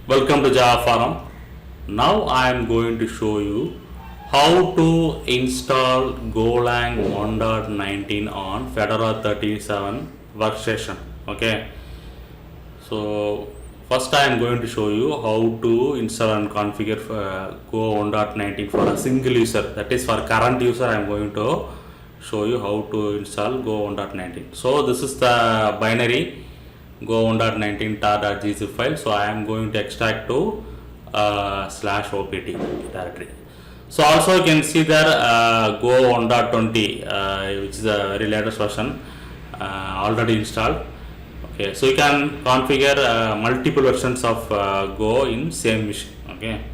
Welcome to Java Forum. Now I am going to show you how to install Golang 1.19 on Fedora 37 workstation. Okay. So first I am going to show you how to install and configure Go 1.19 for a single user. That is for current user. I am going to show you how to install Go 1.19. So this is the binary Go 1.19 tar.gzip file. So I am going to extract to /opt directory. So also you can see there Go 1.20 which is a very latest version already installed. Okay, so you can configure multiple versions of Go in same machine. Okay.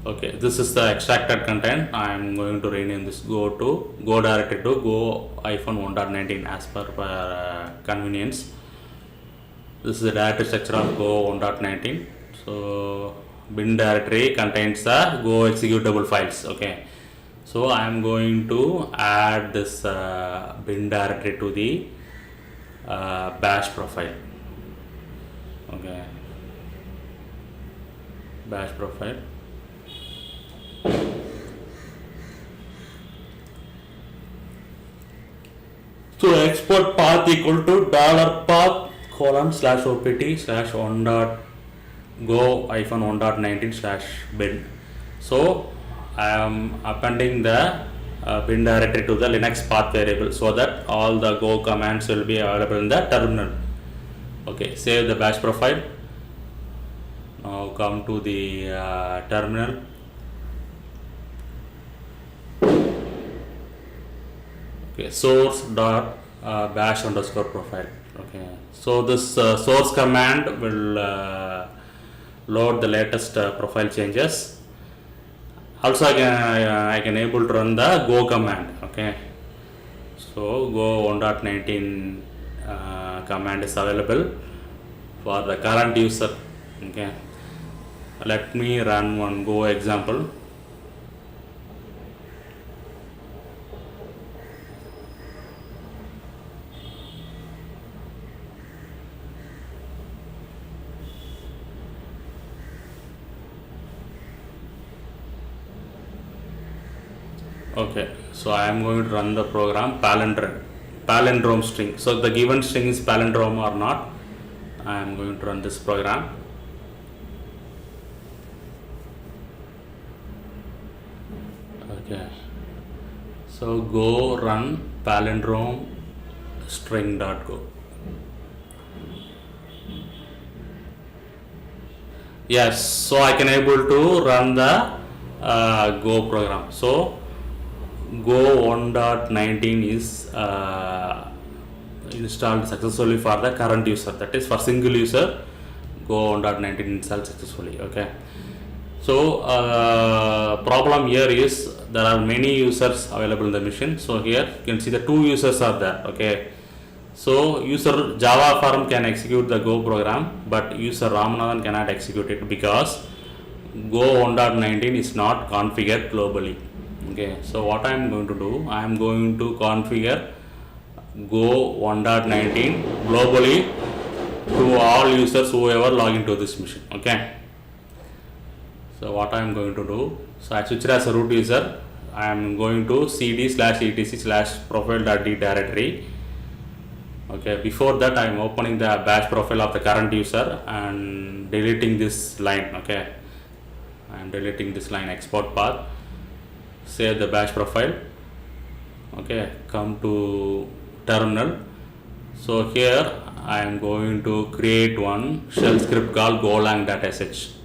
Okay, this is the extracted content. I am going to rename this Go directory to Go-1.19 as per convenience. This is the directory structure of Go 1.19. So bin directory contains the Go executable files. Okay, so I am going to add this bin directory to the bash profile. Okay, bash profile. So export path equal to $path $1.go-1.19/bin. So I am appending the bin directory to the Linux path variable so that all the Go commands will be available in the terminal. Okay, save the bash profile. Now come to the terminal. Okay, source dot bash underscore profile. Okay, so this source command will load the latest profile changes. Also I can able to run the go command. Okay, so go 1.19 command is available for the current user. Okay, let me run one go example. Okay, so I am going to run the program palindrome string. So the given string is palindrome or not. I am going to run this program. Okay, so go run palindrome string.go. Yes, so I can able to run the Go program. So Go 1.19 is installed successfully for the current user, that is for single user. Go 1.19 installed successfully. Okay, so problem here is there are many users available in the machine. So here you can see the two users are there. Okay, so user Java Forum can execute the Go program, but user Ramanathan cannot execute it because Go 1.19 is not configured globally. Okay, so what I am going to do, I am going to configure Go 1.19 globally to all users whoever log into this machine. Okay, so what I am going to do, so I switch as a root user. I am going to cd/etc/profile.d directory. Okay, before that I am opening the bash profile of the current user and deleting this line. Okay, I am deleting this line, export path. Save the bash profile. Okay, come to terminal. So here I am going to create one shell script called golang.sh.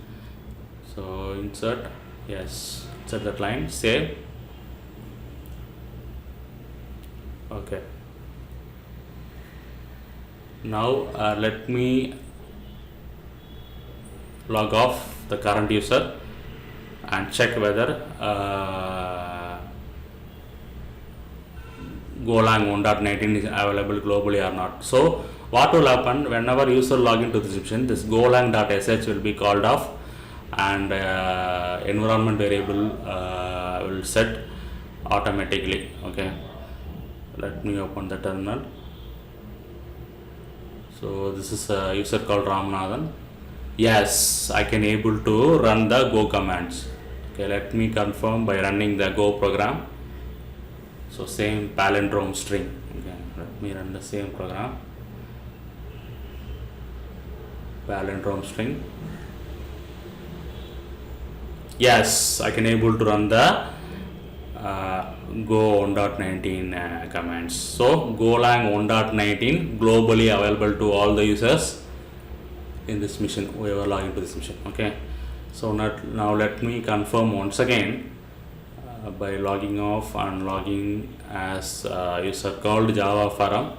So insert, yes, insert that line, save. Okay, now let me log off the current user and check whether Golang 1.19 is available globally or not. So what will happen whenever user log into this machine, this golang.sh will be called off and environment variable will set automatically. Okay, let me open the terminal. So this is a user called Ramanathan. Yes, I can able to run the go commands. Okay, let me confirm by running the go program. So same palindrome string. Okay, let me run the same program. Palindrome string. Yes, I can able to run the go 1.19 commands. So golang 1.19 globally available to all the users in this mission, whoever log into this mission. Okay, so now let me confirm once again by logging off and logging as user called Java forum.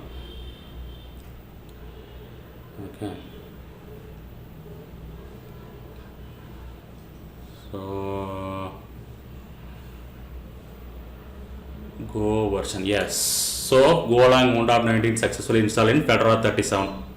Okay, so go version, yes. So golang 1.19 successfully installed in Fedora 37.